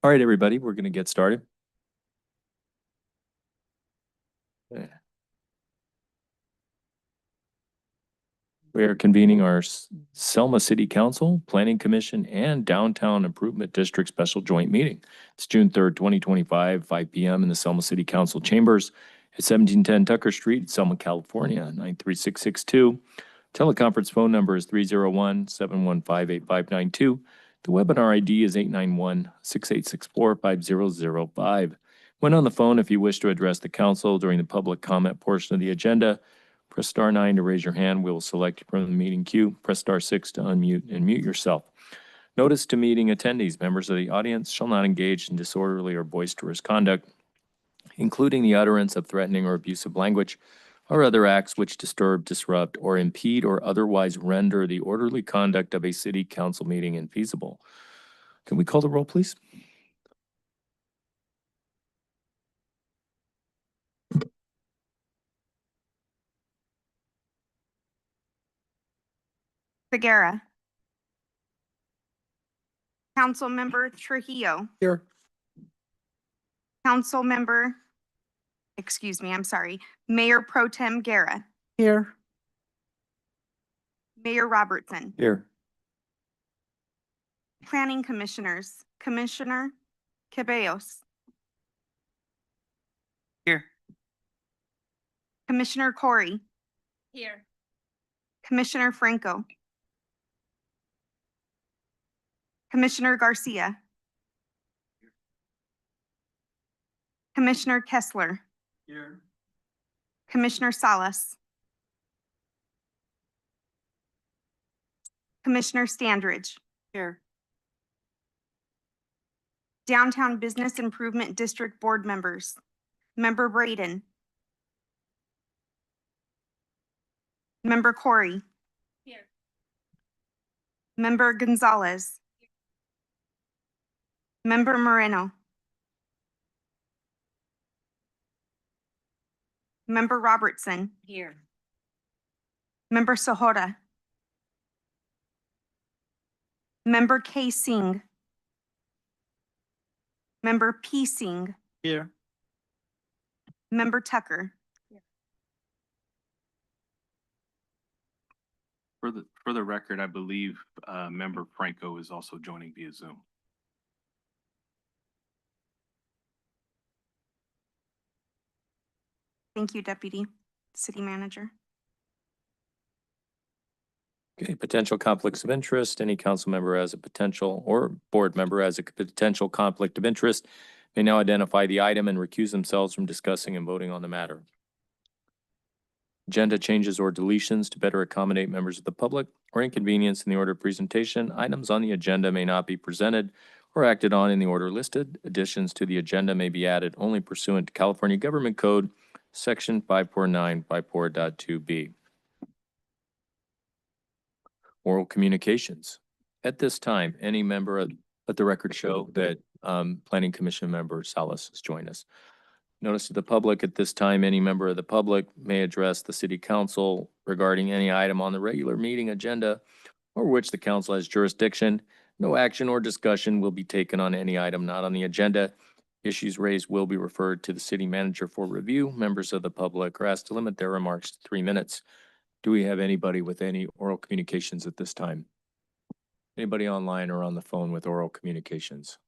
All right, everybody, we're going to get started. We are convening our Selma City Council, Planning Commission, and Downtown Improvement District Special Joint Meeting. It's June 3rd, 2025, 5 p.m. in the Selma City Council chambers at 1710 Tucker Street, Selma, California, 93662. Teleconference phone number is 301-715-8592. The webinar ID is 891-6864-5005. When on the phone, if you wish to address the council during the public comment portion of the agenda, press star 9 to raise your hand. We will select you from the meeting queue. Press star 6 to unmute and mute yourself. Notice to meeting attendees, members of the audience shall not engage in disorderly or boisterous conduct, including the utterance of threatening or abusive language or other acts which disturb, disrupt, or impede or otherwise render the orderly conduct of a city council meeting infeasible. Can we call the roll, please? Figuera. Councilmember Trujillo. Here. Councilmember, excuse me, I'm sorry, Mayor Pro Tem Guerra. Here. Mayor Robertson. Here. Planning Commissioners, Commissioner Cabellos. Here. Commissioner Corey. Here. Commissioner Franco. Commissioner Garcia. Commissioner Kessler. Here. Commissioner Salas. Commissioner Standridge. Here. Downtown Business Improvement District Board members. Member Braden. Member Corey. Here. Member Gonzalez. Member Moreno. Member Robertson. Here. Member Sahota. Member K. Singh. Member P. Singh. Here. Member Tucker. For the record, I believe Member Franco is also joining via Zoom. Thank you, Deputy City Manager. Okay, potential conflicts of interest. Any council member has a potential or board member has a potential conflict of interest may now identify the item and recuse themselves from discussing and voting on the matter. Agenda changes or deletions to better accommodate members of the public or inconvenience in the order of presentation. Items on the agenda may not be presented or acted on in the order listed. Additions to the agenda may be added only pursuant to California Government Code, Section 54954.2b. Oral communications. At this time, any member of, let the record show that Planning Commission member Salas has joined us. Notice to the public, at this time, any member of the public may address the city council regarding any item on the regular meeting agenda or which the council has jurisdiction. No action or discussion will be taken on any item not on the agenda. Issues raised will be referred to the city manager for review. Members of the public are asked to limit their remarks to 3 minutes. Do we have anybody with any oral communications at this time? Anybody online or on the phone with oral communications?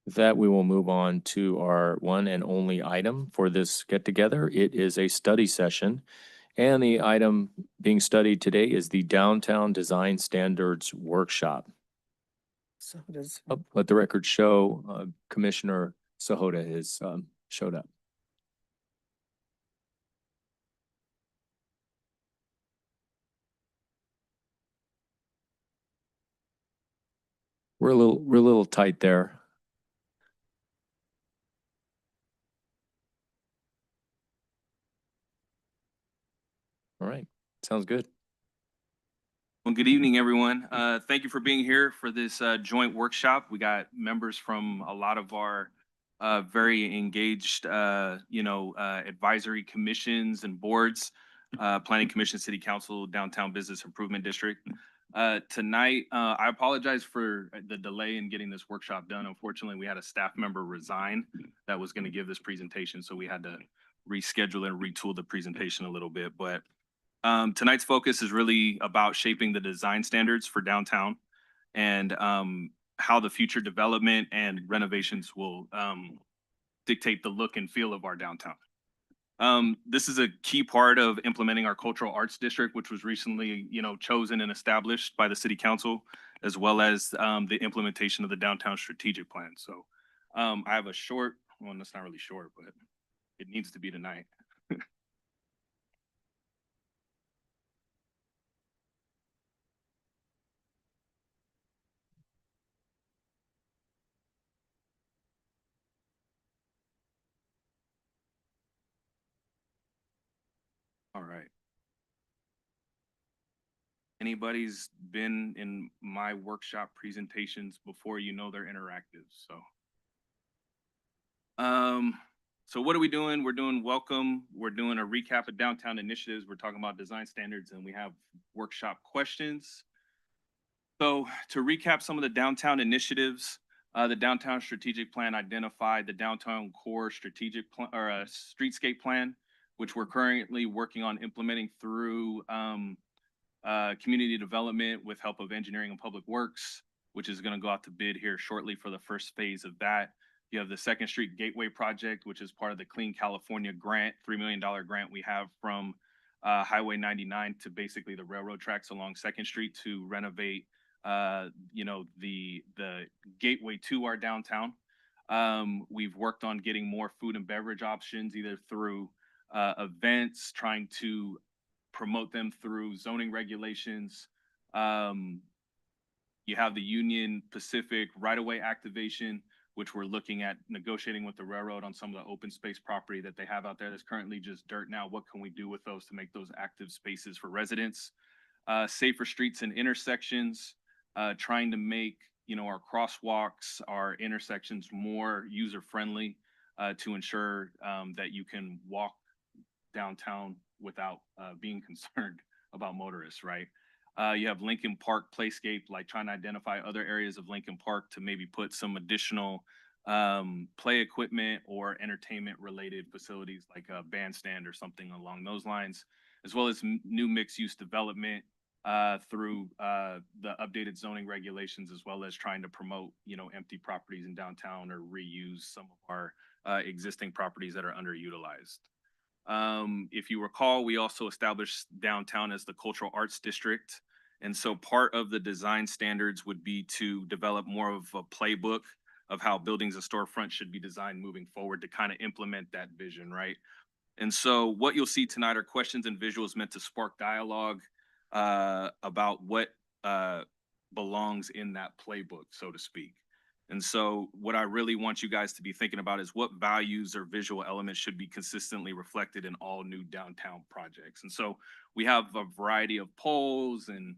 With that, we will move on to our one and only item for this get-together. It is a study session, and the item being studied today is the Downtown Design Standards Workshop. So does. Let the record show Commissioner Sahota has showed up. We're a little tight there. All right, sounds good. Well, good evening, everyone. Thank you for being here for this joint workshop. We got members from a lot of our very engaged, advisory commissions and boards, Planning Commission, City Council, Downtown Business Improvement District. Tonight, I apologize for the delay in getting this workshop done. Unfortunately, we had a staff member resign that was going to give this presentation, so we had to reschedule and retool the presentation a little bit. But tonight's focus is really about shaping the design standards for downtown and how the future development and renovations will dictate the look and feel of our downtown. This is a key part of implementing our cultural arts district, which was recently, chosen and established by the city council, as well as the implementation of the downtown strategic plan. So I have a short, well, it's not really short, but it needs to be tonight. All right. Anybody's been in my workshop presentations before, they're interactive. So what are we doing? We're doing welcome. We're doing a recap of downtown initiatives. We're talking about design standards, and we have workshop questions. So to recap some of the downtown initiatives, the downtown strategic plan identified the downtown core strategic streetscape plan, which we're currently working on implementing through community development with help of engineering and public works, which is going to go out to bid here shortly for the first phase of that. You have the Second Street Gateway project, which is part of the Clean California grant, $3 million grant we have from Highway 99 to basically the railroad tracks along Second Street to renovate, the gateway to our downtown. We've worked on getting more food and beverage options, either through events, trying to promote them through zoning regulations. You have the Union Pacific right-of-way activation, which we're looking at negotiating with the railroad on some of the open space property that they have out there that's currently just dirt now. What can we do with those to make those active spaces for residents? Safer streets and intersections, trying to make, our crosswalks, our intersections more user-friendly to ensure that you can walk downtown without being concerned about motorists, right? You have Lincoln Park Playscape, like trying to identify other areas of Lincoln Park to maybe put some additional play equipment or entertainment related facilities like a bandstand or something along those lines, as well as new mixed use development through the updated zoning regulations, as well as trying to promote, empty properties in downtown or reuse some of our existing properties that are underutilized. If you recall, we also established downtown as the cultural arts district. And so part of the design standards would be to develop more of a playbook of how buildings and storefronts should be designed moving forward to kind of implement that vision, right? And so what you'll see tonight are questions and visuals meant to spark dialogue about what belongs in that playbook, so to speak. And so what I really want you guys to be thinking about is what values or visual elements should be consistently reflected in all new downtown projects. And so we have a variety of polls and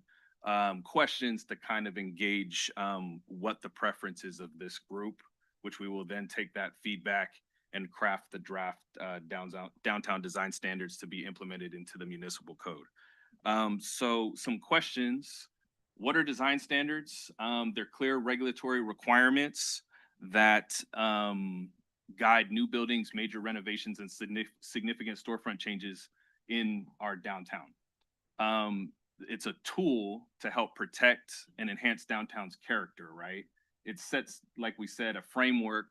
questions to kind of engage what the preferences of this group, which we will then take that feedback and craft the draft downtown design standards to be implemented into the municipal code. So some questions. What are design standards? They're clear regulatory requirements that guide new buildings, major renovations, and significant storefront changes in our downtown. It's a tool to help protect and enhance downtown's character, right? It sets, like we said, a framework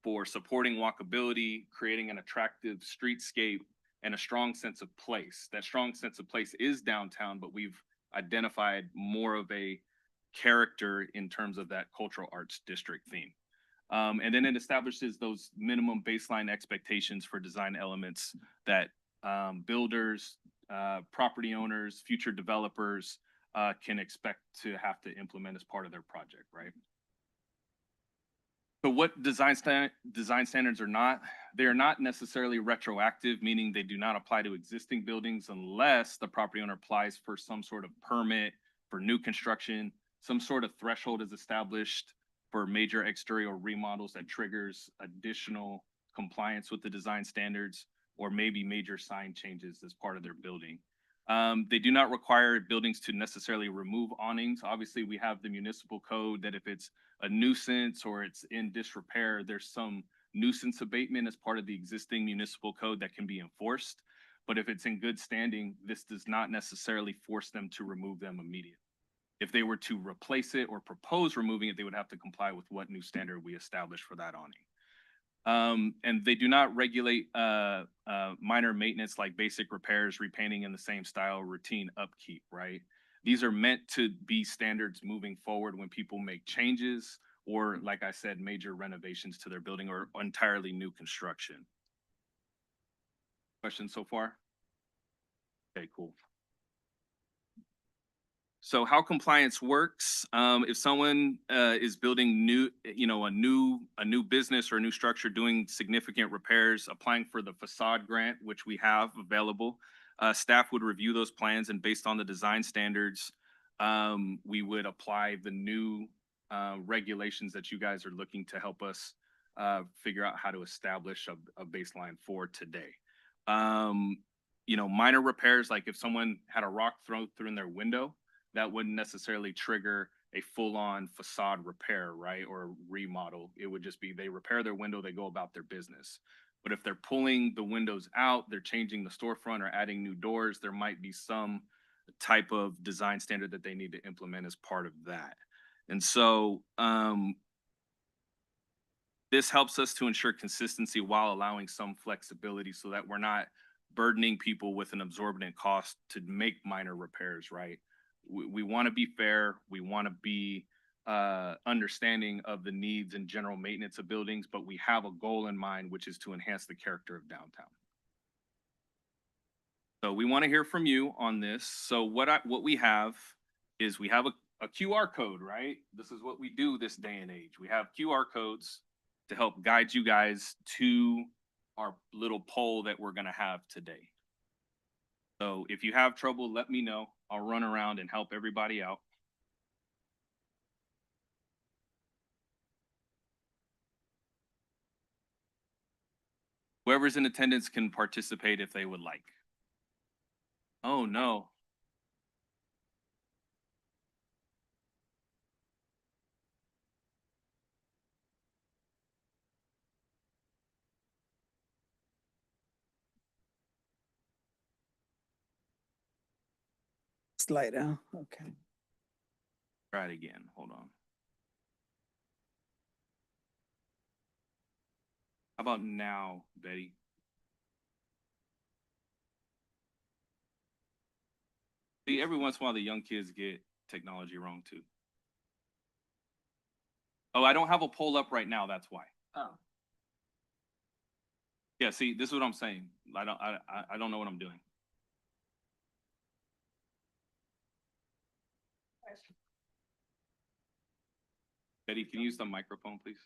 for supporting walkability, creating an attractive streetscape, and a strong sense of place. That strong sense of place is downtown, but we've identified more of a character in terms of that cultural arts district theme. And then it establishes those minimum baseline expectations for design elements that builders, property owners, future developers can expect to have to implement as part of their project, right? So what design standards are not? They are not necessarily retroactive, meaning they do not apply to existing buildings unless the property owner applies for some sort of permit for new construction, some sort of threshold is established for major exterior remodels that triggers additional compliance with the design standards, or maybe major sign changes as part of their building. They do not require buildings to necessarily remove awnings. Obviously, we have the municipal code that if it's a nuisance or it's in disrepair, there's some nuisance abatement as part of the existing municipal code that can be enforced. But if it's in good standing, this does not necessarily force them to remove them immediately. If they were to replace it or propose removing it, they would have to comply with what new standard we establish for that awning. And they do not regulate minor maintenance like basic repairs, repainting in the same style, routine upkeep, right? These are meant to be standards moving forward when people make changes or, like I said, major renovations to their building or entirely new construction. Questions so far? Okay, cool. So how compliance works, if someone is building new, a new business or a new structure, doing significant repairs, applying for the facade grant, which we have available, staff would review those plans, and based on the design standards, we would apply the new regulations that you guys are looking to help us figure out how to establish a baseline for today. Minor repairs, like if someone had a rock thrown through in their window, that wouldn't necessarily trigger a full-on facade repair, right? Or remodel. It would just be they repair their window, they go about their business. But if they're pulling the windows out, they're changing the storefront or adding new doors, there might be some type of design standard that they need to implement as part of that. And so this helps us to ensure consistency while allowing some flexibility so that we're not burdening people with an exorbitant cost to make minor repairs, right? We want to be fair. We want to be understanding of the needs and general maintenance of buildings, but we have a goal in mind, which is to enhance the character of downtown. So we want to hear from you on this. So what we have is we have a QR code, right? This is what we do this day and age. We have QR codes to help guide you guys to our little poll that we're going to have today. So if you have trouble, let me know. I'll run around and help everybody out. Whoever's in attendance can participate if they would like. Oh, no. Slide down, okay. Try it again. Hold on. How about now, Betty? See, every once in a while, the young kids get technology wrong too. Oh, I don't have a poll up right now. That's why. Oh. Yeah, see, this is what I'm saying. I don't know what I'm doing. Betty, can you use the microphone, please?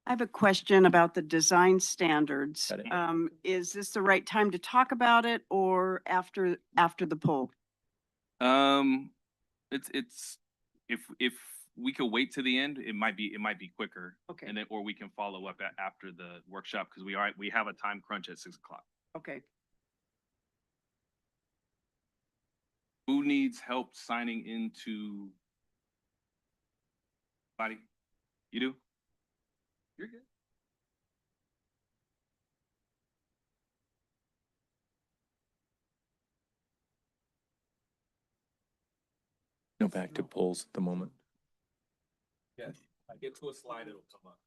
I have a question about the design standards. Got it. Is this the right time to talk about it or after the poll? It's if we could wait to the end, it might be quicker. Okay. And then, or we can follow up after the workshop because we have a time crunch at 6 o'clock. Okay. Who needs help signing into? Body? You do? You're good. No active polls at the moment. Yeah, I get to a slide, it'll come up.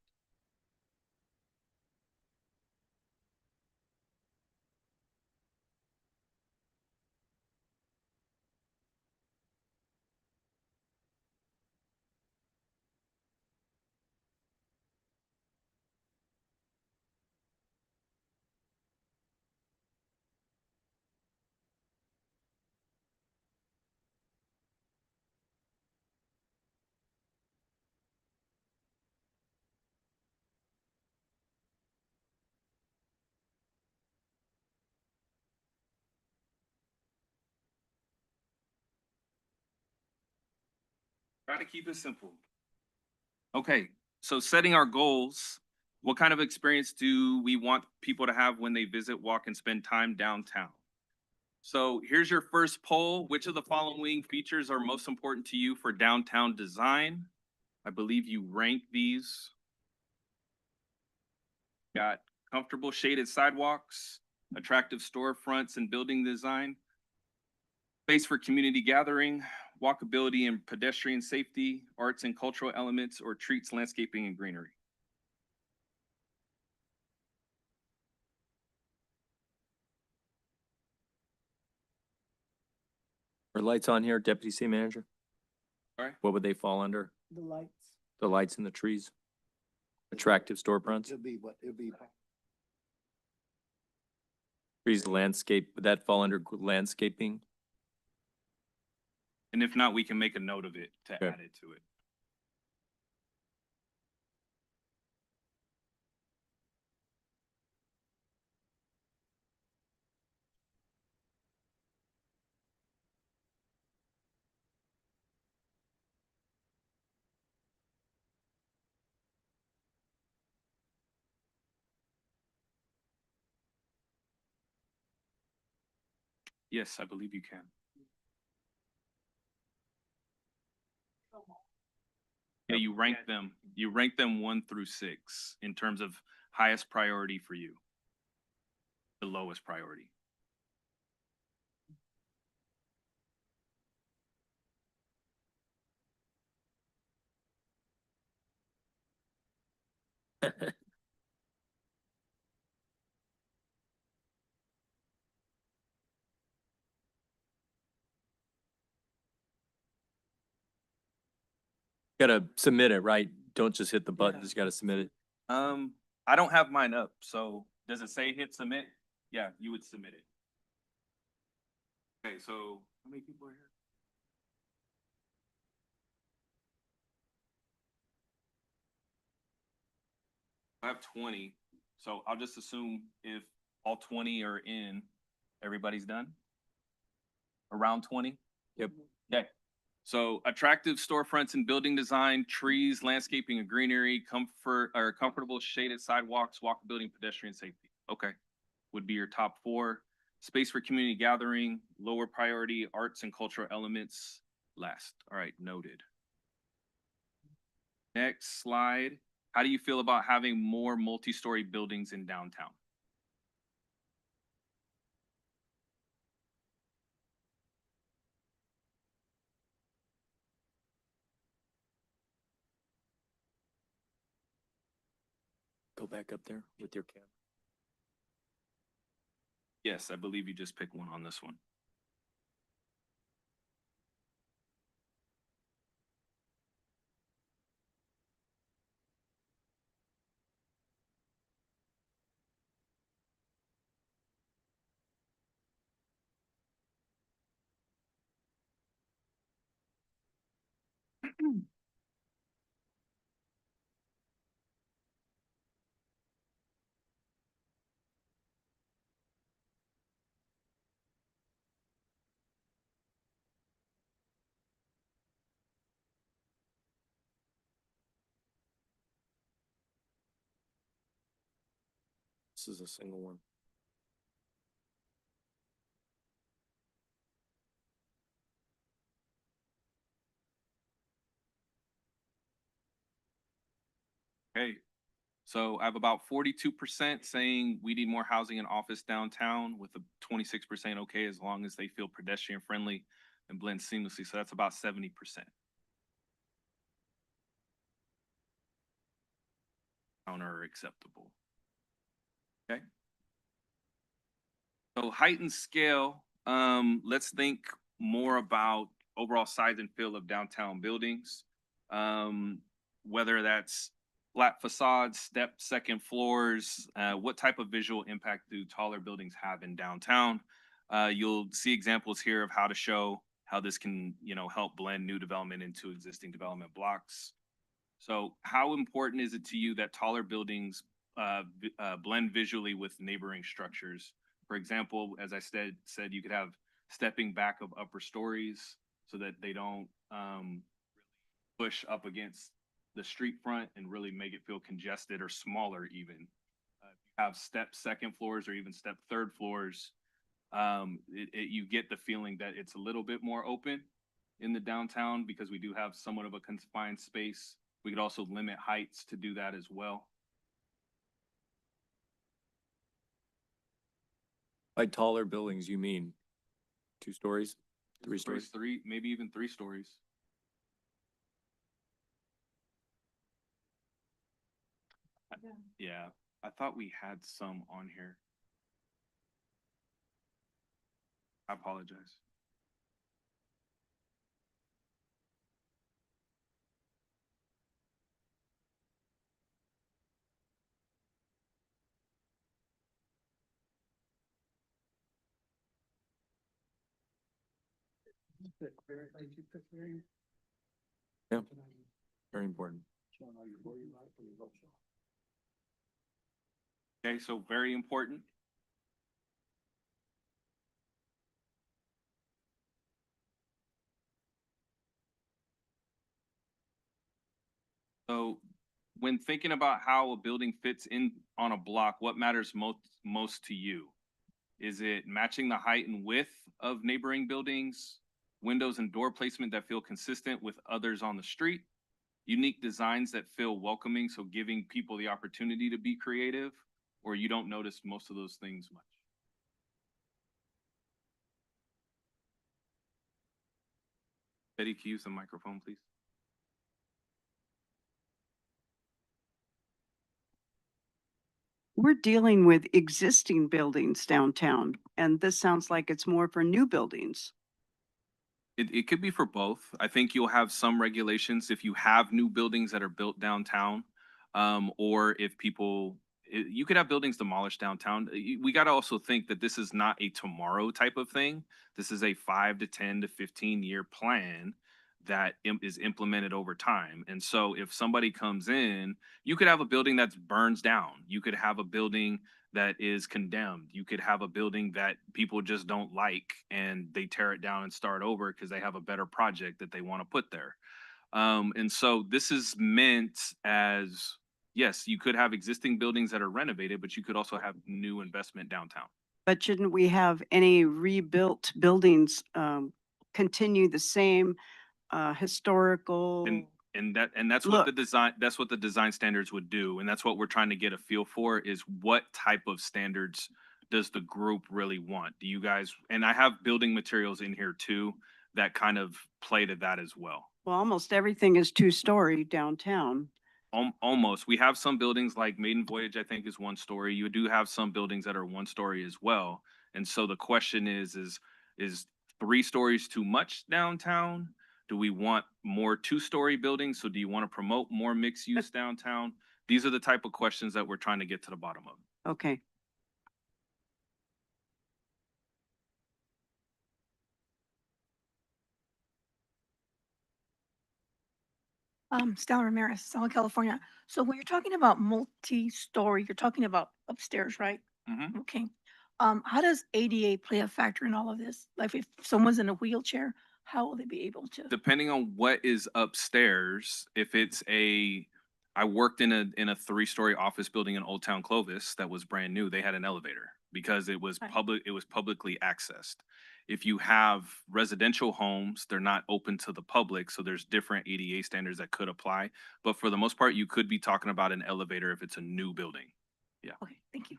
Try to keep it simple. Okay, so setting our goals, What kind of experience do we want people to have when they visit, walk, and spend time downtown? So here's your first poll. Which of the following features are most important to you for downtown design? I believe you rank these. Got comfortable shaded sidewalks, attractive storefronts and building design, space for community gathering, walkability and pedestrian safety, arts and cultural elements, or treats, landscaping, and greenery. Are lights on here, Deputy City Manager? Sorry? What would they fall under? The lights. The lights and the trees? Attractive storefronts? It'll be what, it'll be. Trees, landscape, would that fall under landscaping? And if not, we can make a note of it to Okay. add it to it. Yes, I believe you can. Yeah, you rank them 1 through 6 in terms of highest priority for you. The lowest priority. Gotta submit it, right? Don't just hit the button, just gotta submit it. I don't have mine up, so does it say hit submit? Yeah, you would submit it. Okay, so how many people are here? I have 20, so I'll just assume if all 20 are in, everybody's done? Around 20? Yep. Okay, so attractive storefronts and building design, trees, landscaping and greenery, comfortable shaded sidewalks, walkability and pedestrian safety. Okay, would be your top 4. Space for community gathering, lower priority, arts and cultural elements, last. All right, noted. Next slide. How do you feel about having more multi-story buildings in downtown? Go back up there with your camera. Yes, I believe you just picked one on this one. This is a single one. Okay, so I have about 42% saying we need more housing and office downtown, with a 26% okay as long as they feel pedestrian friendly and blend seamlessly. So that's about 70%. Counter acceptable. Okay. So height and scale, let's think more about overall size and feel of downtown buildings. Whether that's flat facades, step second floors, what type of visual impact do taller buildings have in downtown? You'll see examples here of how to show how this can, help blend new development into existing development blocks. So how important is it to you that taller buildings blend visually with neighboring structures? For example, as I said, you could have stepping back of upper stories so that they don't push up against the street front and really make it feel congested or smaller even. If you have step second floors or even step third floors, you get the feeling that it's a little bit more open in the downtown because we do have somewhat of a confined space. We could also limit heights to do that as well. By taller buildings, you mean 2 stories, 3 stories? Three, maybe even 3 stories. Yeah, I thought we had some on here. I apologize. Yeah, very important. Okay, so very important. So when thinking about how a building fits in on a block, what matters most to you? Is it matching the height and width of neighboring buildings, windows and door placement that feel consistent with others on the street, unique designs that feel welcoming, so giving people the opportunity to be creative, or you don't notice most of those things much? Betty, can you use the microphone, please? We're dealing with existing buildings downtown, and this sounds like it's more for new buildings. It could be for both. I think you'll have some regulations if you have new buildings that are built downtown, or if you could have buildings demolished downtown. We got to also think that this is not a tomorrow type of thing. This is a 5 to 10 to 15-year plan that is implemented over time. And so if somebody comes in, you could have a building that burns down. You could have a building that is condemned. You could have a building that people just don't like and they tear it down and start over because they have a better project that they want to put there. And so this is meant as, yes, you could have existing buildings that are renovated, but you could also have new investment downtown. But shouldn't we have any rebuilt buildings continue the same historical? And that's what the design standards would do. And that's what we're trying to get a feel for, is what type of standards does the group really want? Do you guys, and I have building materials in here too that kind of play to that as well. Well, almost everything is two-story downtown. Almost. We have some buildings like Maiden Voyage, I think, is 1 story. You do have some buildings that are 1 story as well. And so the question is 3 stories too much downtown? Do we want more 2-story buildings? So do you want to promote more mixed use downtown? These are the type of questions that we're trying to get to the bottom of. Okay. Stella Ramirez, Southern California. So when you're talking about multi-story, you're talking about upstairs, right? Mhm. Okay. How does ADA play a factor in all of this? Like if someone's in a wheelchair, how will they be able to? Depending on what is upstairs, if I worked in a 3-story office building in Old Town Clovis that was brand new. They had an elevator because it was Right. publicly accessed. If you have residential homes, they're not open to the public, so there's different ADA standards that could apply. But for the most part, you could be talking about an elevator if it's a new building. Okay, thank you.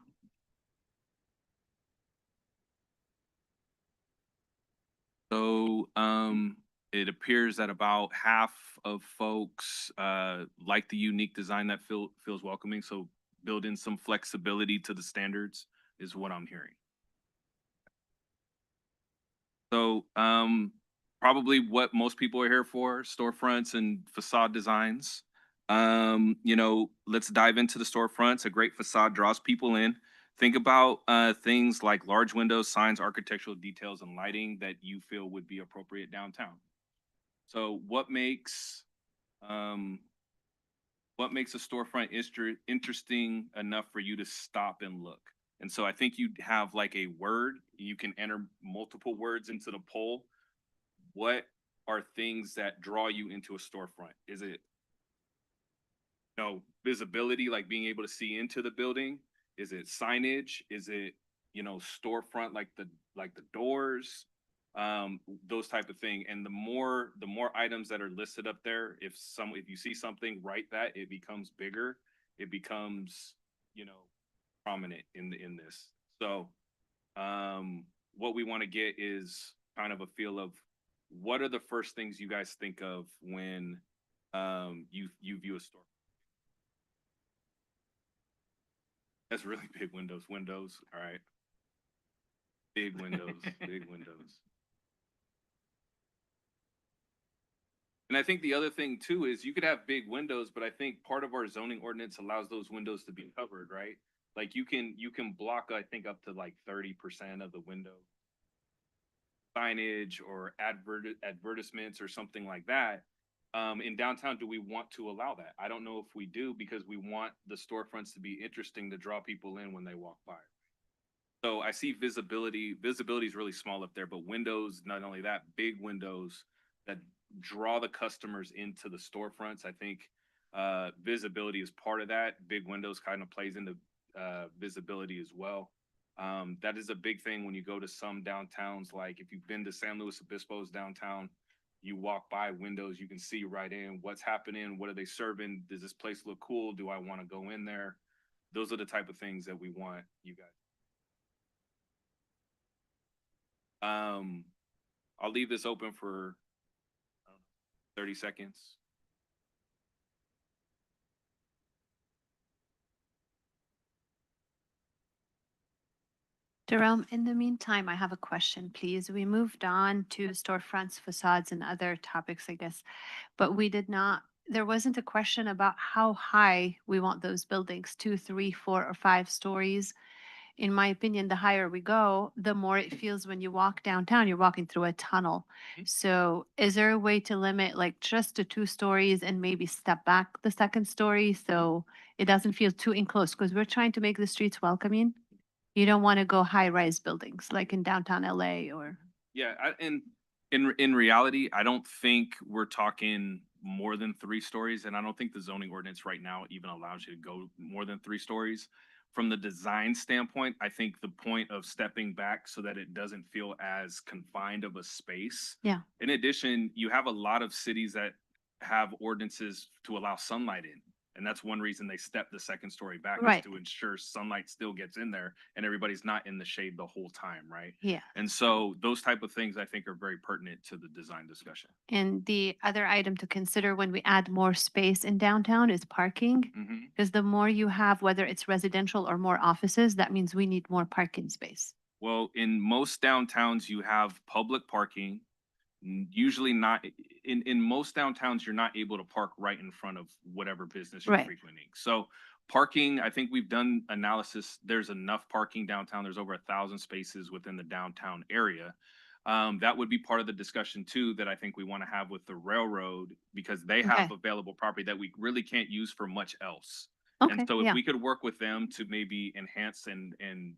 So, it appears that about half of folks like the unique design that feels welcoming. So, build in some flexibility to the standards is what I'm hearing. So, probably what most people are here for: storefronts and facade designs. Let's dive into the storefronts. A great facade draws people in. Think about things like large windows, signs, architectural details, and lighting that you feel would be appropriate downtown. So what makes a storefront interesting enough for you to stop and look? And so I think you have like a word, you can enter multiple words into the poll. What are things that draw you into a storefront? Is it visibility, like being able to see into the building? Is it signage? Is it, storefront, like the doors? Those type of thing. And the more items that are listed up there, if you see something, write that, it becomes bigger. It becomes, prominent in this. So, what we want to get is kind of a feel of what are the first things you guys think of when you view a store. That's really big windows. Windows. All right. Big windows. Big windows. And I think the other thing too is you could have big windows, but I think part of our zoning ordinance allows those windows to be covered, right? Like you can block, I think, up to like 30% of the window signage or advertisements or something like that. In downtown, do we want to allow that? I don't know if we do, because we want the storefronts to be interesting to draw people in when they walk by. So I see visibility. Visibility is really small up there, but windows, not only that, big windows that draw the customers into the storefronts. I think visibility is part of that. Big windows kind of plays into visibility as well. That is a big thing when you go to some downtowns. Like if you've been to San Luis Obispo's downtown, you walk by windows, you can see right in what's happening. What are they serving? Does this place look cool? Do I want to go in there? Those are the type of things that we want you guys. I'll leave this open for 30 seconds. Jerome, in the meantime, I have a question, please. We moved on to storefronts, facades, and other topics, I guess, but we did not, there wasn't a question about how high we want those buildings, 2, 3, 4, or 5 stories. In my opinion, the higher we go, the more it feels when you walk downtown, you're walking through a tunnel. Mhm. So is there a way to limit like just to 2 stories and maybe step back the second story so it doesn't feel too enclosed? Because we're trying to make the streets welcoming. You don't want to go high-rise buildings like in downtown LA or, Yeah, and in reality, I don't think we're talking more than 3 stories, and I don't think the zoning ordinance right now even allows you to go more than 3 stories. From the design standpoint, I think the point of stepping back so that it doesn't feel as confined of a space. yeah, In addition, you have a lot of cities that have ordinances to allow sunlight in. And that's one reason they step the second story back, is right, to ensure sunlight still gets in there and everybody's not in the shade the whole time, right? yeah. And so those type of things I think are very pertinent to the design discussion. And the other item to consider when we add more space in downtown is parking. Mhm. Because the more you have, whether it's residential or more offices, that means we need more parking space. Well, in most downtowns, you have public parking. Usually not in most downtowns, you're not able to park right in front of whatever business you're Right. frequenting. So parking, I think we've done analysis. There's enough parking downtown. There's over 1,000 spaces within the downtown area. That would be part of the discussion too, that I think we want to have with the railroad, because they have Okay. available property that we really can't use for much else. And Okay, so if yeah, we could work with them to maybe enhance and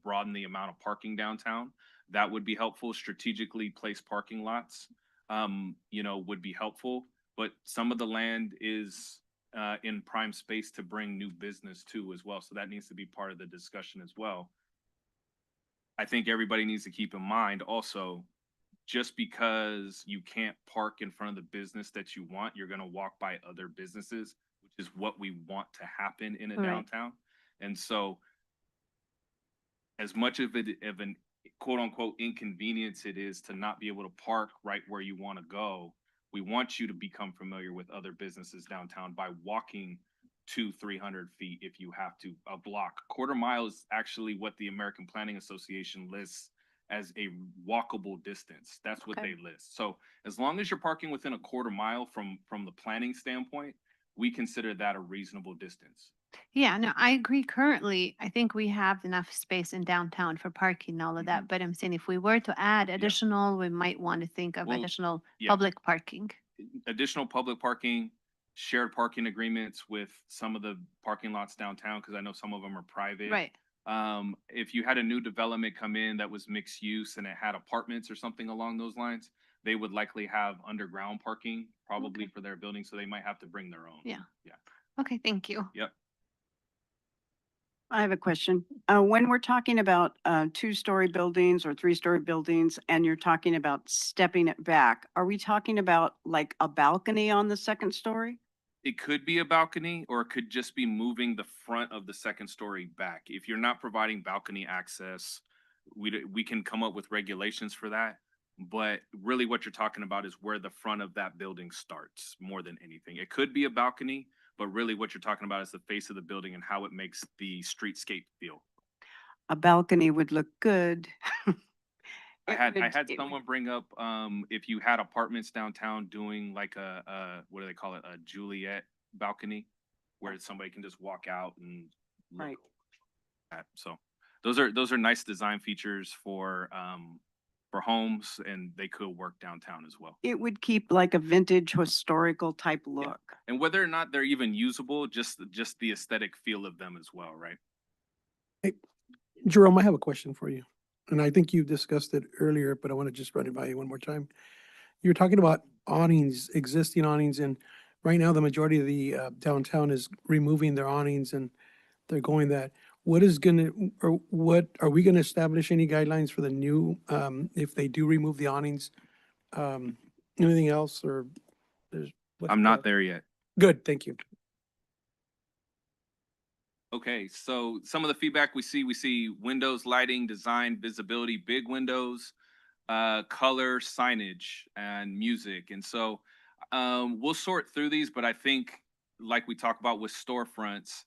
broaden the amount of parking downtown, that would be helpful. Strategically placed parking lots, would be helpful. But some of the land is in prime space to bring new business too as well. So that needs to be part of the discussion as well. I think everybody needs to keep in mind also, just because you can't park in front of the business that you want, you're going to walk by other businesses, which is what we want to happen in a right. downtown. And so as much of an quote unquote inconvenience it is to not be able to park right where you want to go, we want you to become familiar with other businesses downtown by walking 200-300 feet if you have to. A block, quarter mile is actually what the American Planning Association lists as a walkable distance. That's what Okay. they list. So as long as you're parking within a quarter mile from the planning standpoint, we consider that a reasonable distance. Yeah, no, I agree. Currently, I think we have enough space in downtown for parking and all of that. Mhm. But I'm saying if we were to add Yeah. additional, we might want to think of Well, additional yeah. public parking. Additional public parking, shared parking agreements with some of the parking lots downtown, because I know some of them are private. Right. If you had a new development come in that was mixed use and it had apartments or something along those lines, they would likely have underground parking probably Okay. for their building, so they might have to bring their own. Yeah. Yeah. Okay, thank you. Yep. I have a question. When we're talking about two-story buildings or three-story buildings, and you're talking about stepping it back, are we talking about like a balcony on the second story? It could be a balcony, or it could just be moving the front of the second story back. If you're not providing balcony access, we can come up with regulations for that. But really what you're talking about is where the front of that building starts more than anything. It could be a balcony, but really what you're talking about is the face of the building and how it makes the streetscape feel. A balcony would look good. I It had would- it would- someone bring up if you had apartments downtown doing like a what do they call it, a Juliet balcony, where somebody can just walk out and look Right. at. So those are nice design features for homes, and they could work downtown as well. It would keep like a vintage historical type look. And whether or not they're even usable, just the aesthetic feel of them as well, right? Jerome, I have a question for you. And I think you discussed it earlier, but I want to just run it by you one more time. You're talking about awnings, existing awnings, and right now the majority of the downtown is removing their awnings and they're going that. What is gonna, or what, are we gonna establish any guidelines for the new, if they do remove the awnings? Anything else or there's? what's I'm not the- there yet. Good, thank you. Okay, so some of the feedback we see windows, lighting, design, visibility, big windows, color, signage, and music. And so we'll sort through these, but I think like we talk about with storefronts,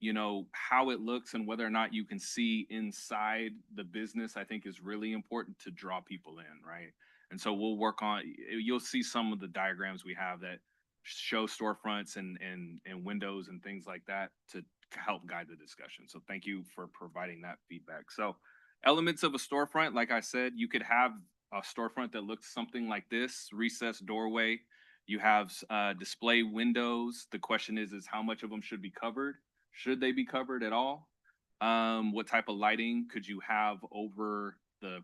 you know, how it looks and whether or not you can see inside the business, I think is really important to draw people in, right? And so we'll work on, you'll see some of the diagrams we have that show storefronts and windows and things like that to help guide the discussion. So thank you for providing that feedback. So elements of a storefront, like I said, you could have a storefront that looks something like this: recessed doorway. You have display windows. The question is how much of them should be covered? Should they be covered at all? What type of lighting could you have over the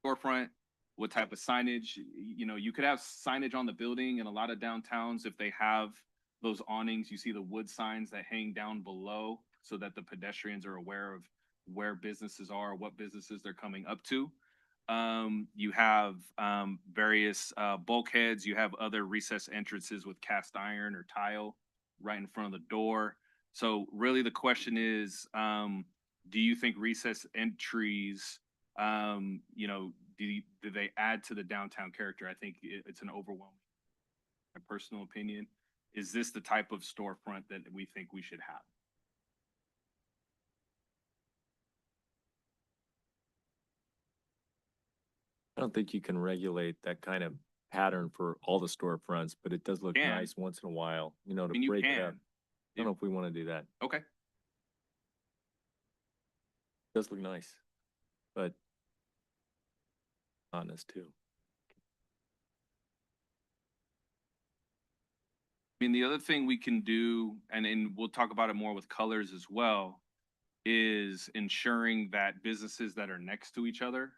storefront? What type of signage? You know, you could have signage on the building in a lot of downtowns if they have those awnings. You see the wood signs that hang down below so that the pedestrians are aware of where businesses are, what businesses they're coming up to. You have various bulkheads. You have other recessed entrances with cast iron or tile right in front of the door. So really the question is, do you think recessed entries, you know, do they add to the downtown character? I think it's an overwhelming, my personal opinion. Is this the type of storefront that we think we should have? I don't think you can regulate that kind of pattern for all the storefronts, but it does look Can. nice once in a while, you know, I to mean, you break it up. can. I don't know if we want to do that. It Okay. does look nice, but honest too. I mean, the other thing we can do, and we'll talk about it more with colors as well, is ensuring that businesses that are next to each other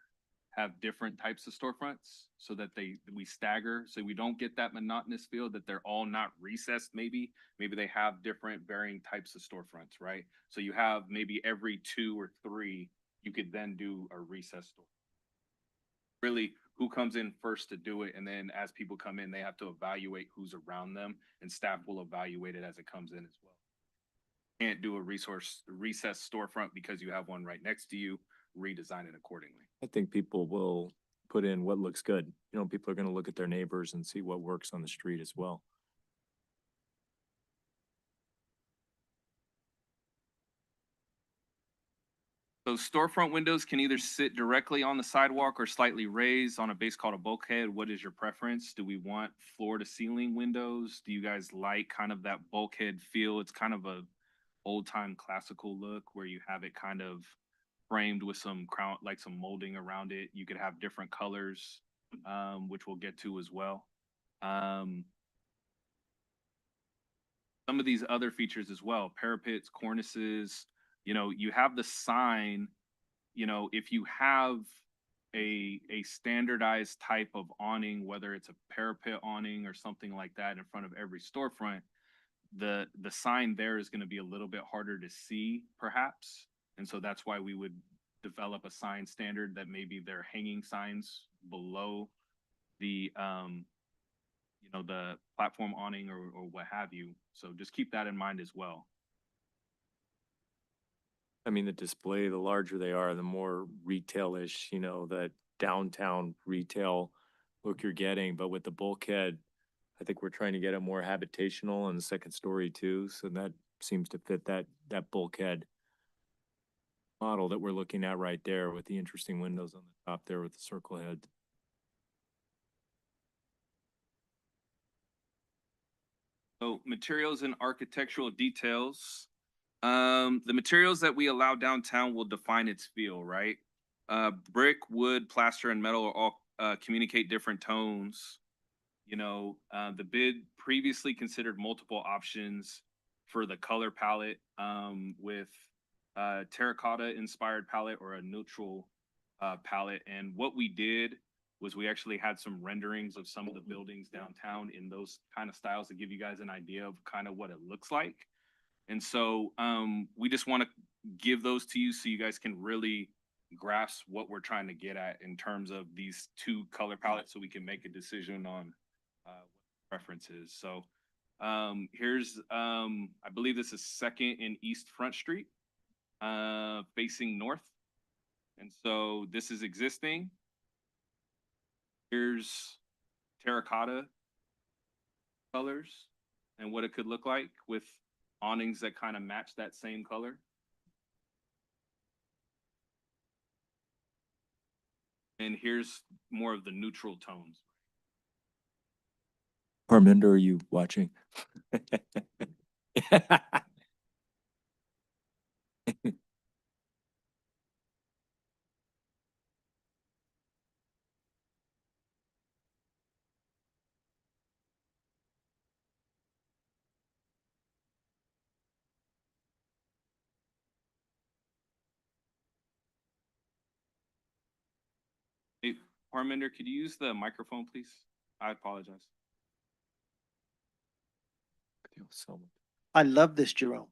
have different types of storefronts so that we stagger, so we don't get that monotonous feel that they're all not recessed. Maybe they have different varying types of storefronts, right? So you have maybe every 2 or 3, you could then do a recess store. Really, who comes in first to do it, and then as people come in, they have to evaluate who's around them, and staff will evaluate it as it comes in as well. Can't do a recess storefront because you have one right next to you. Redesign it accordingly. I think people will put in what looks good. You know, people are going to look at their neighbors and see what works on the street as well. So storefront windows can either sit directly on the sidewalk or slightly raised on a base called a bulkhead. What is your preference? Do we want floor to ceiling windows? Do you guys like kind of that bulkhead feel? It's kind of a old time classical look where you have it kind of framed with some crown, like some molding around it. You could have different colors, which we'll get to as well. Some of these other features as well: parapets, cornices. You know, you have the sign. You know, if you have a standardized type of awning, whether it's a parapet awning or something like that in front of every storefront, the sign there is going to be a little bit harder to see perhaps. And so that's why we would develop a sign standard that maybe they're hanging signs below the the platform awning or what have you. So just keep that in mind as well. I mean, the display, the larger they are, the more retail-ish, that downtown retail look you're getting. But with the bulkhead, I think we're trying to get it more habitational in the second story too. So that seems to fit that bulkhead model that we're looking at right there with the interesting windows on the top there with the circle head. So materials and architectural details. The materials that we allow downtown will define its feel, right? Brick, wood, plaster, and metal are all communicate different tones. The bid previously considered multiple options for the color palette, with terracotta inspired palette or a neutral palette. And what we did was we actually had some renderings of some of the buildings downtown in those kind of styles to give you guys an idea of kind of what it looks like. And so we just want to give those to you so you guys can really grasp what we're trying to get at in terms of these two color palettes so we can make a decision on what preference is. So here's, I believe this is Second and East Front Street, facing north. And so this is existing. Here's terracotta colors and what it could look like with awnings that kind of match that same color. And here's more of the neutral tones. Parminder, are you watching? Hey, Parminder, could you use the microphone, please? I apologize. I love this, Jerome.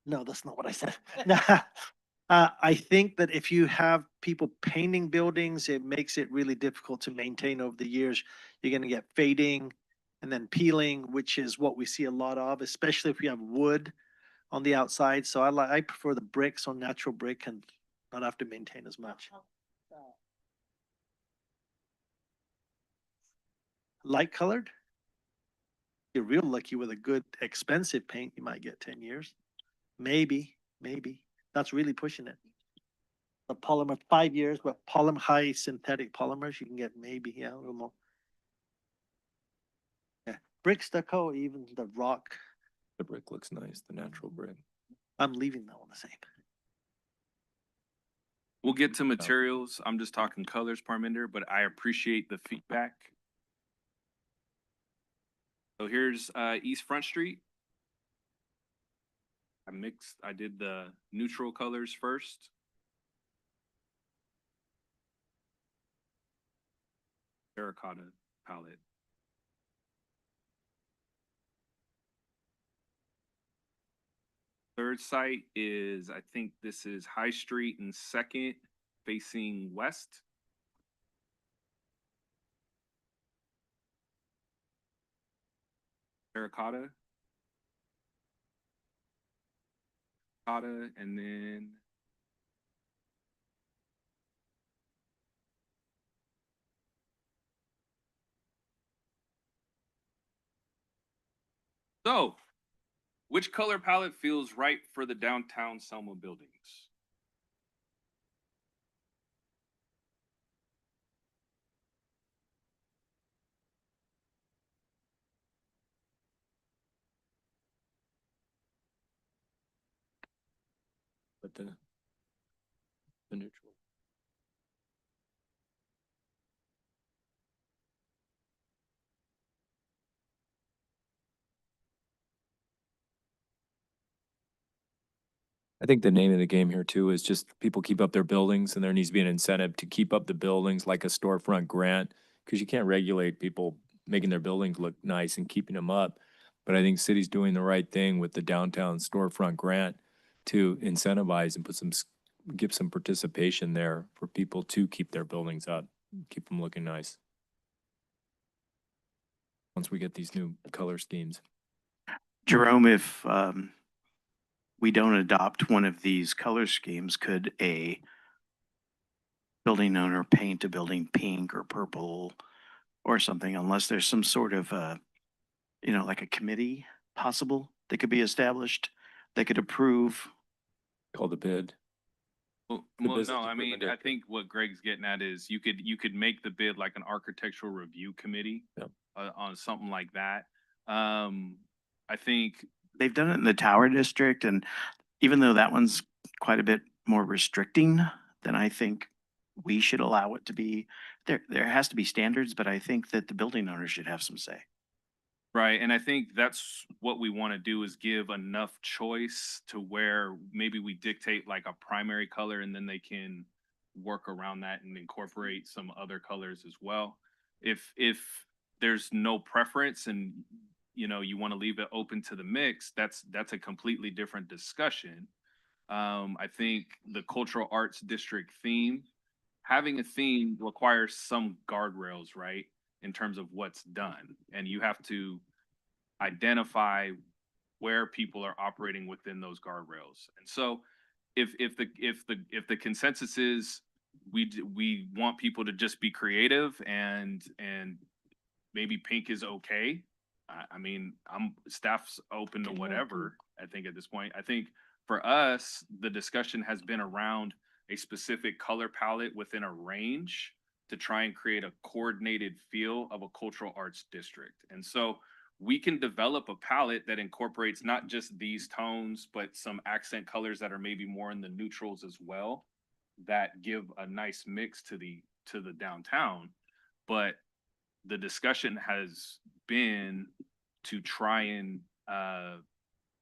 No, that's not what I said. Nah, I think that if you have people painting buildings, it makes it really difficult to maintain over the years. You're gonna get fading and then peeling, which is what we see a lot of, especially if you have wood on the outside. So I prefer the bricks on natural brick and not have to maintain as much. Light colored? You're real lucky with a good expensive paint, you might get 10 years. Maybe. That's really pushing it. The polymer, 5 years, but high synthetic polymers, you can get maybe, yeah, a little more. Yeah, brick stucco, even the rock, The brick looks nice, the natural brick. I'm leaving that one the same. We'll get to materials. I'm just talking colors, Parminder, but I appreciate the feedback. So here's East Front Street. I did the neutral colors first. Terracotta palette. Third site is, I think this is High Street and Second facing west. Terracotta. And then so which color palette feels right for the downtown Selma buildings? But the neutral. I think the name of the game here too is just people keep up their buildings, and there needs to be an incentive to keep up the buildings like a storefront grant. Cause you can't regulate people making their buildings look nice and keeping them up. But I think city's doing the right thing with the downtown storefront grant to incentivize and give some participation there for people to keep their buildings up, keep them looking nice. Once we get these new color schemes. Jerome, if we don't adopt one of these color schemes, could a building owner paint a building pink or purple or something, unless there's some sort of, like a committee possible that could be established that could approve? Call the bid. Well, The well, business no, I mean, improvement I think what Greg's getting at is you could make the bid like an architectural review committee Yep. on something like that. I think They've done it in the Tower District, and even though that one's quite a bit more restricting than I think we should allow it to be, there has to be standards, but I think that the building owner should have some say. right, and I think that's what we want to do is give enough choice to where maybe we dictate like a primary color and then they can work around that and incorporate some other colors as well. If there's no preference and you want to leave it open to the mix, that's a completely different discussion. I think the cultural arts district theme, having a theme requires some guardrails, right? In terms of what's done. And you have to identify where people are operating within those guardrails. And so if the consensus is we want people to just be creative and maybe pink is okay. I mean, staff's open to Can work whatever, I think at this point. I think for us, the discussion has been around a specific color palette within a range to try and create a coordinated feel of a cultural arts district. And so we can develop a palette that incorporates not just these tones, but some accent colors that are maybe more in the neutrals as well, that give a nice mix to the downtown. But the discussion has been to try and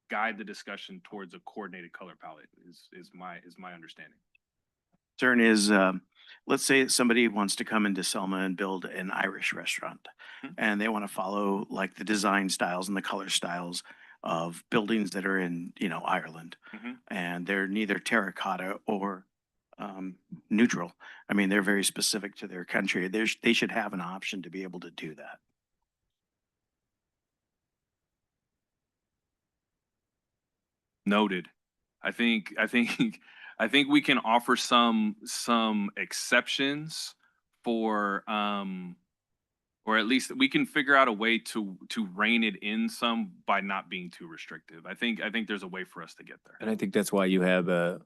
guide the discussion towards a coordinated color palette is my understanding. Concern is, let's say somebody wants to come into Selma and build an Irish restaurant, and they want to follow like the design styles and the color styles of buildings that are in, Ireland, and they're neither terracotta or neutral. I mean, they're very specific to their country. They should have an option to be able to do that. Noted. I think I think we can offer some exceptions for or at least we can figure out a way to rein it in some by not being too restrictive. I think there's a way for us to get there. And I think that's why you have a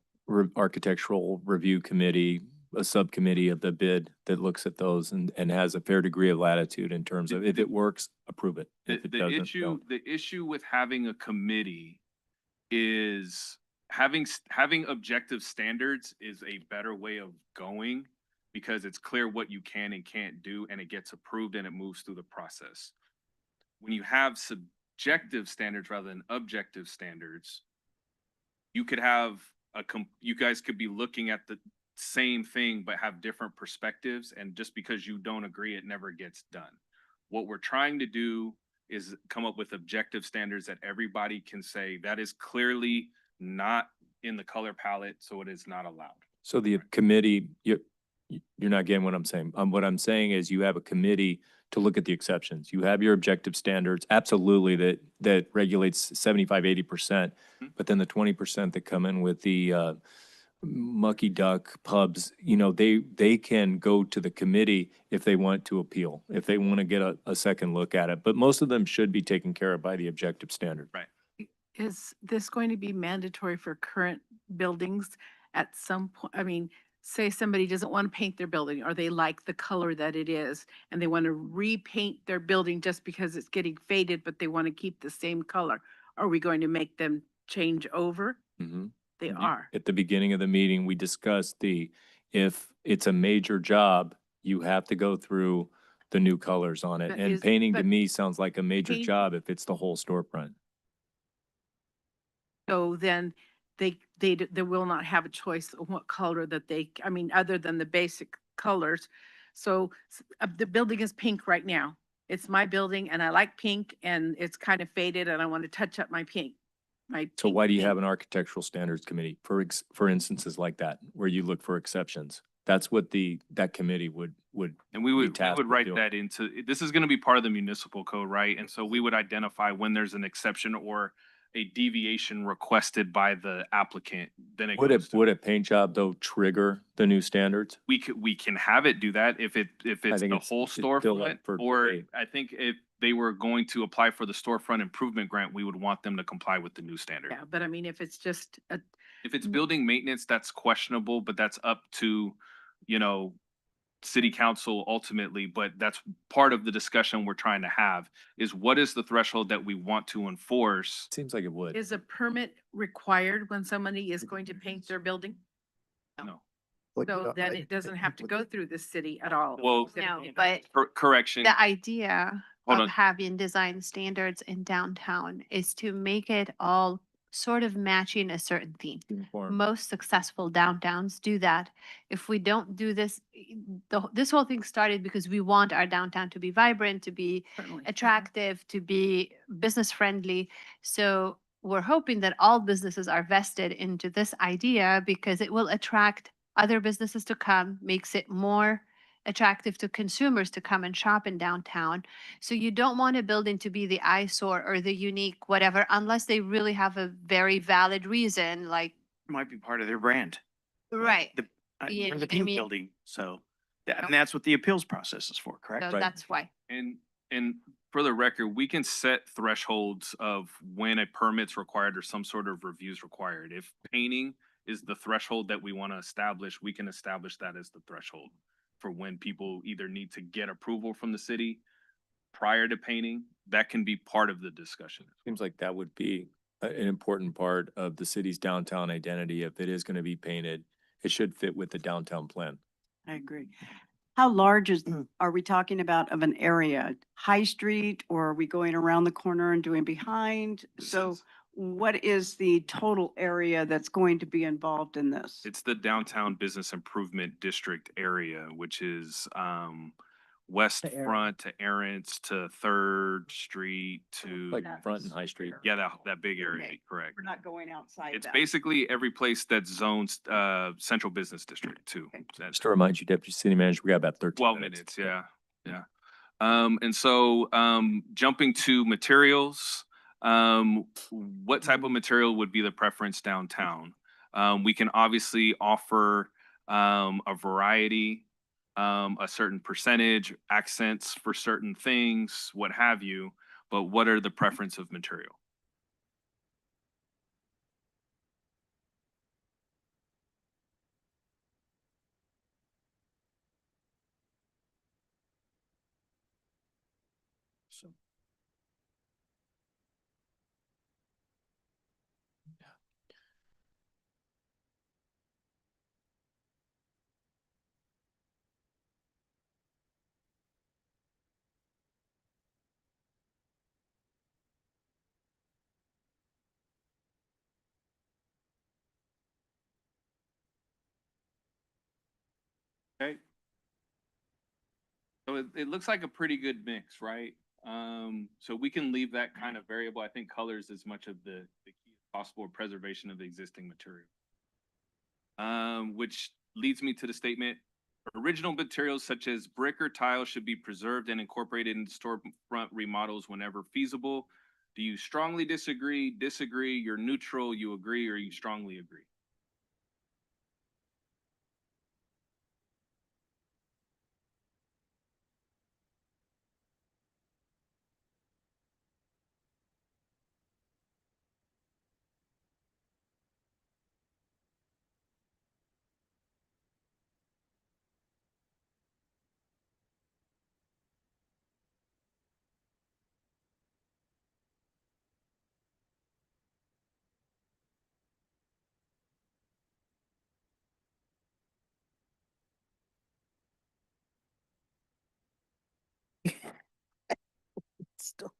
architectural review committee, a subcommittee of the bid that looks at those and has a fair degree of latitude in terms of if it works, approve it. If it doesn't, don't. The issue with having a committee is having objective standards is a better way of going because it's clear what you can and can't do and it gets approved and it moves through the process. When you have subjective standards rather than objective standards, you could have you guys could be looking at the same thing but have different perspectives, and just because you don't agree, it never gets done. What we're trying to do is come up with objective standards that everybody can say that is clearly not in the color palette, so it is not allowed. So the committee, you're not getting what I'm saying. What I'm saying is you have a committee to look at the exceptions. You have your objective standards, absolutely, that regulates 75–80%, but then the 20% that come in with the mucky duck pubs, they can go to the committee if they want to appeal, if they want to get a second look at it. But most of them should be taken care of by the objective standard. Right. Is this going to be mandatory for current buildings at some point? I mean, say somebody doesn't want to paint their building or they like the color that it is and they want to repaint their building just because it's getting faded, but they want to keep the same color. Are we going to make them change over? Mm-hmm. They are. At the beginning of the meeting, we discussed if it's a major job, you have to go through the new colors on it. But And is- painting to but me sounds like a major paint- job if it's the whole storefront. So then they will not have a choice of what color that I mean, other than the basic colors. So the building is pink right now. It's my building and I like pink and it's kind of faded and I want to touch up my pink. So pink why do you paint. have an architectural standards committee for instances like that, where you look for exceptions? That's what that committee would. And we be would, we tasked would with write doing. that into, this is gonna be part of the municipal code, right? And so we would identify when there's an exception or a deviation requested by the applicant, then it Would goes to. a paint job though trigger the new standards? We can have it do that if it's think the it's- whole it's still up storefront, for or debate. I think if they were going to apply for the storefront improvement grant, we would want them to comply with the new standard. Yeah, but I mean, if it's just If it's building maintenance, that's questionable, but that's up to, you know, city council ultimately, but that's part of the discussion we're trying to have, is what is the threshold that we want to enforce? Seems like it would. is a permit required when somebody is going to paint their building? No. So then it doesn't have to go through the city at all. Well- It's gonna No, be an- but Correction. the idea Hold of on. having design standards in downtown is to make it all sort of matching a certain theme. Uniform. Most successful downtowns do that. If we don't do this, this whole thing started because we want our downtown to be vibrant, to be Certainly. attractive, to be business friendly. So we're hoping that all businesses are vested into this idea because it will attract other businesses to come, makes it more attractive to consumers to come and shop in downtown. So you don't want a building to be the eyesore or the unique whatever, unless they really have a very valid reason, like, Might be part of their brand. right. We're Yeah, the I pink mean- building, so, and that's what the appeals process is for, correct? So Right. that's why. And for the record, we can set thresholds of when a permit's required or some sort of review's required. If painting is the threshold that we want to establish, we can establish that as the threshold for when people either need to get approval from the city prior to painting. That can be part of the discussion. Seems like that would be an important part of the city's downtown identity. If it is going to be painted, it should fit with the downtown plan. I agree. How large are we talking about of an area? High Street, or are we going around the corner and doing behind? So what is the total area that's going to be involved in this? It's the downtown business improvement district area, which is west The area. front to Arents to Third Street to, Like Front and High Street. yeah, that big area, Okay. correct. We're not going outside It's that. basically every place that's zoned central business district too. Okay. That's Just to remind you, Deputy City Manager, we got about 13 12 minutes, yeah, yeah. And so jumping to materials, what type of material would be the preference downtown? We can obviously offer a variety, a certain percentage, accents for certain things, what have you, but what are the preference of material? So. Okay. So it looks like a pretty good mix, right? So we can leave that kind of variable. I think colors as much of the key as possible preservation of the existing material. Which leads me to the statement, original materials such as brick or tile should be preserved and incorporated in storefront remodels whenever feasible. Do you strongly disagree, you're neutral, you agree, or you strongly agree? Still.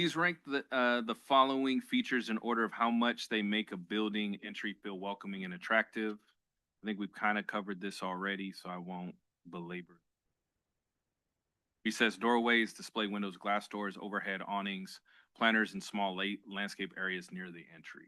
please rank the following features in order of how much they make a building entry feel welcoming and attractive. I think we've kind of covered this already, so I won't belabor. Recessed doorways, display windows, glass doors, overhead awnings, planters, and small landscape areas near the entry.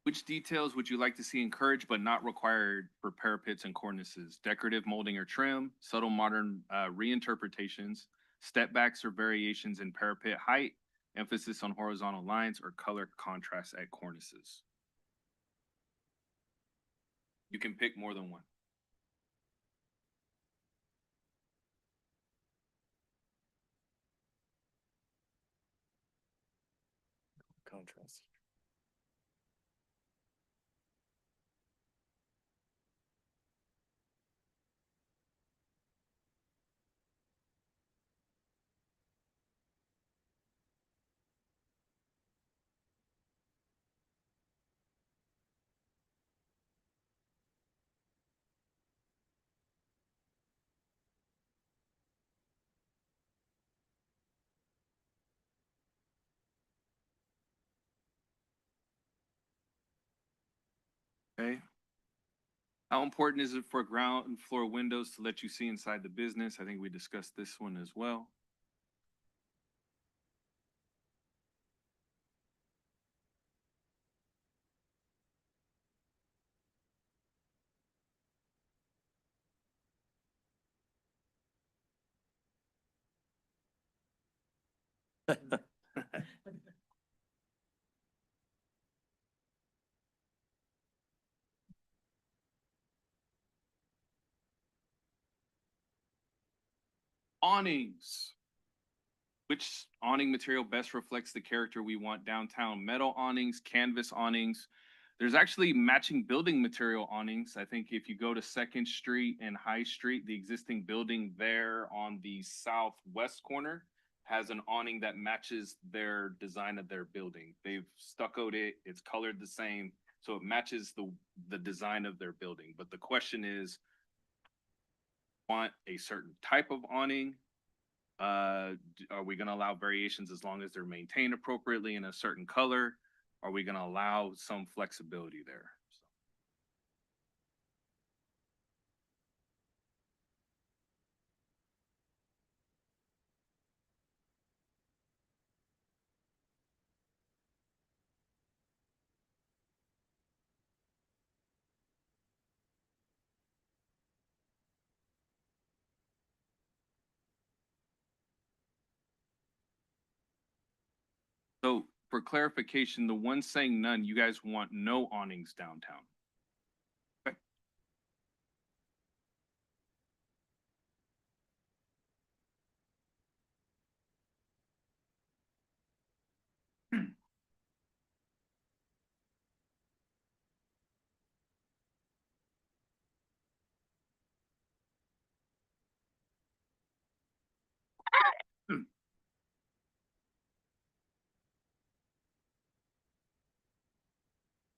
Which details would you like to see encouraged but not required for parapets and cornices? Decorative molding or trim, subtle modern reinterpretations, step backs or variations in parapet height, emphasis on horizontal lines or color contrast at cornices. You can pick more than one. Contrast. Okay. How important is it for ground floor windows to let you see inside the business? I think we discussed this one as well. Awnings. Which awning material best reflects the character we want downtown? Metal awnings, canvas awnings. There's actually matching building material awnings. I think if you go to Second Street and High Street, the existing building there on the southwest corner has an awning that matches their design of their building. They've stuccoed it, it's colored the same, so it matches the design of their building. But the question is, want a certain type of awning? Are we going to allow variations as long as they're maintained appropriately in a certain color? Are we going to allow some flexibility there? So for clarification, the one saying none, you guys want no awnings downtown. Okay.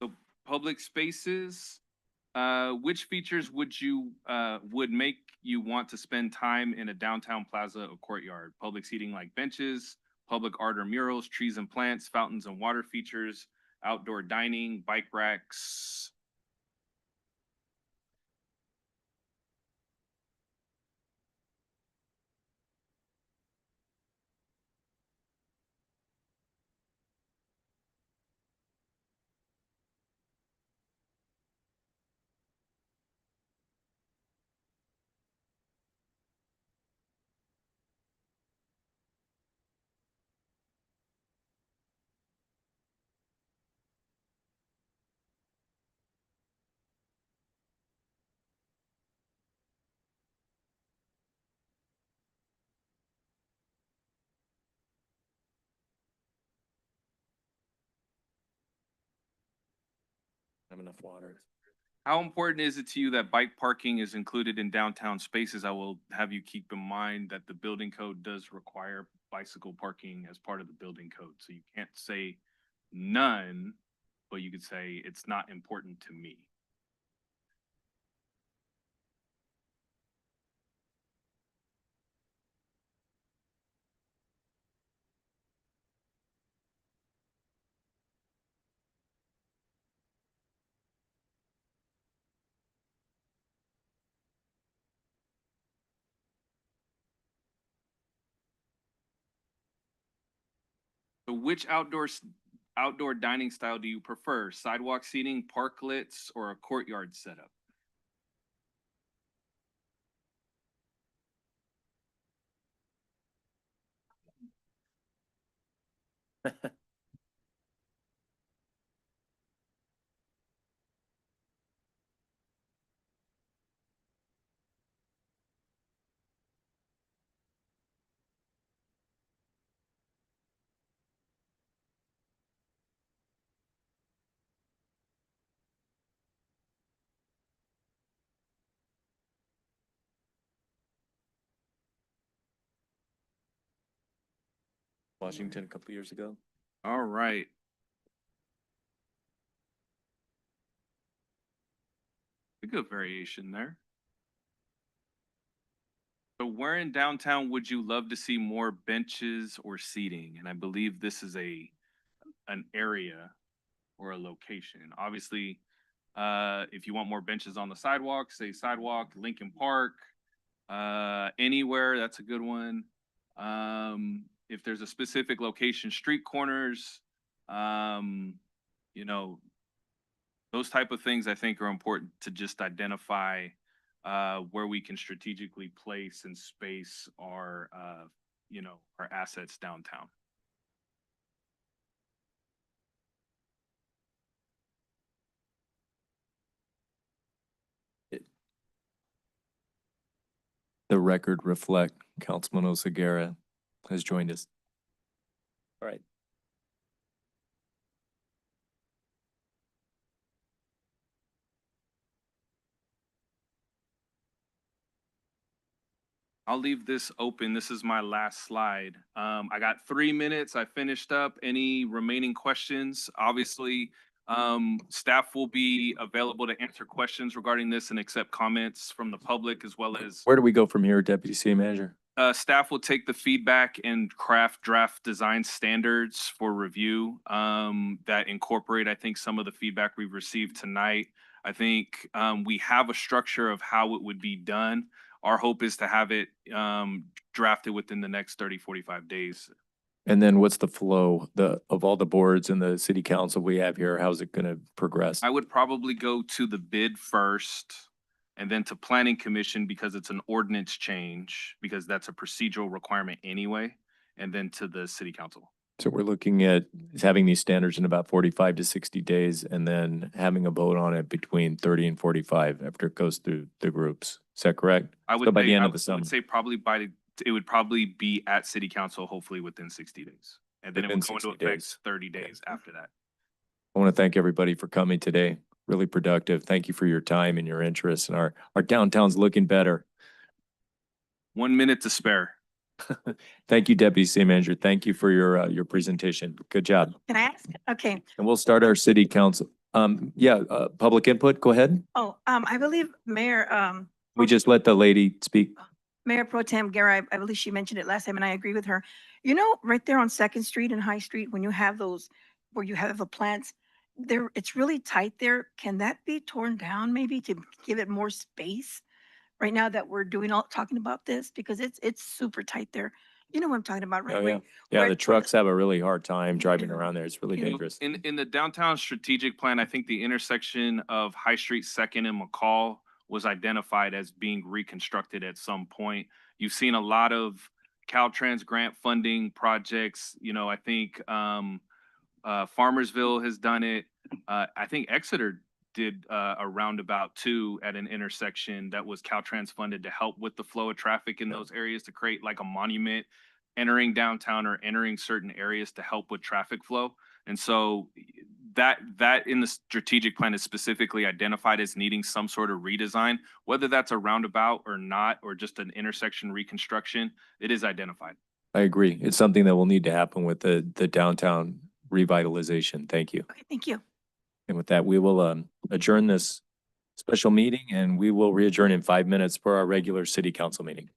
So public spaces, which features would make you want to spend time in a downtown plaza or courtyard? Public seating like benches, public art or murals, trees and plants, fountains and water features, outdoor dining, bike racks. Have enough water. How important is it to you that bike parking is included in downtown spaces? I will have you keep in mind that the building code does require bicycle parking as part of the building code. So you can't say none, but you could say it's not important to me. So which outdoor dining style do you prefer? Sidewalk seating, parklets, or a courtyard setup? Washington a couple years ago. All right. A good variation there. So where in downtown would you love to see more benches or seating? And I believe this is an area or a location. Obviously, if you want more benches on the sidewalk, say sidewalk, Lincoln Park, anywhere, that's a good one. If there's a specific location, street corners, you know, those type of things I think are important to just identify where we can strategically place and space our our assets downtown. The record reflect Councilman Oseguera has joined us. All right. I'll leave this open. This is my last slide. I got 3 minutes. I finished up. Any remaining questions? Obviously, staff will be available to answer questions regarding this and accept comments from the public as well as Where do we go from here, Deputy City Manager? staff will take the feedback and craft draft design standards for review that incorporate, I think, some of the feedback we've received tonight. I think we have a structure of how it would be done. Our hope is to have it drafted within the next 30, 45 days. And then what's the flow of all the boards and the city council we have here? How's it going to progress? I would probably go to the bid first and then to planning commission because it's an ordinance change, because that's a procedural requirement anyway, and then to the city council. So we're looking at having these standards in about 45 to 60 days and then having a vote on it between 30 and 45 after it goes through the groups. Is that correct? I would So by say, the end I of the summer. would say probably it would probably be at city council, hopefully within 60 days. And then it Within would go into 60 effect days. 30 days after that. I want to thank everybody for coming today. Really productive. Thank you for your time and your interest. And our downtown's looking better. 1 minute to spare. Thank you, Deputy City Manager. Thank you for your presentation. Good job. Can I ask? Okay. And we'll start our city council. Public input, go ahead. Oh, I believe Mayor, We just let the lady speak. Mayor Pro Tem Guerra, I believe she mentioned it last time and I agree with her. You know, right there on Second Street and High Street, when you have those, where you have the plants, there, it's really tight there. Can that be torn down maybe to give it more space? Right now that we're talking about this, because it's super tight there. You know what I'm talking about, right? Oh, Where- yeah. Yeah, where- the where trucks have a really hard time driving Yeah. around there. It's really You know, dangerous. In the downtown strategic plan, I think the intersection of High Street, Second and McCall was identified as being reconstructed at some point. You've seen a lot of Caltrans grant funding projects. You know, I think Farmersville has done it. I think Exeter did a roundabout too at an intersection that was Caltrans funded to help with the flow of traffic in those areas to create like a monument entering downtown or entering certain areas to help with traffic flow. And so that in the strategic plan is specifically identified as needing some sort of redesign, whether that's a roundabout or not, or just an intersection reconstruction, it is identified. I agree. It's something that will need to happen with the downtown revitalization. Thank you. Okay, thank you. And with that, we will adjourn this special meeting and we will re-adjourn in 5 minutes for our regular city council meeting.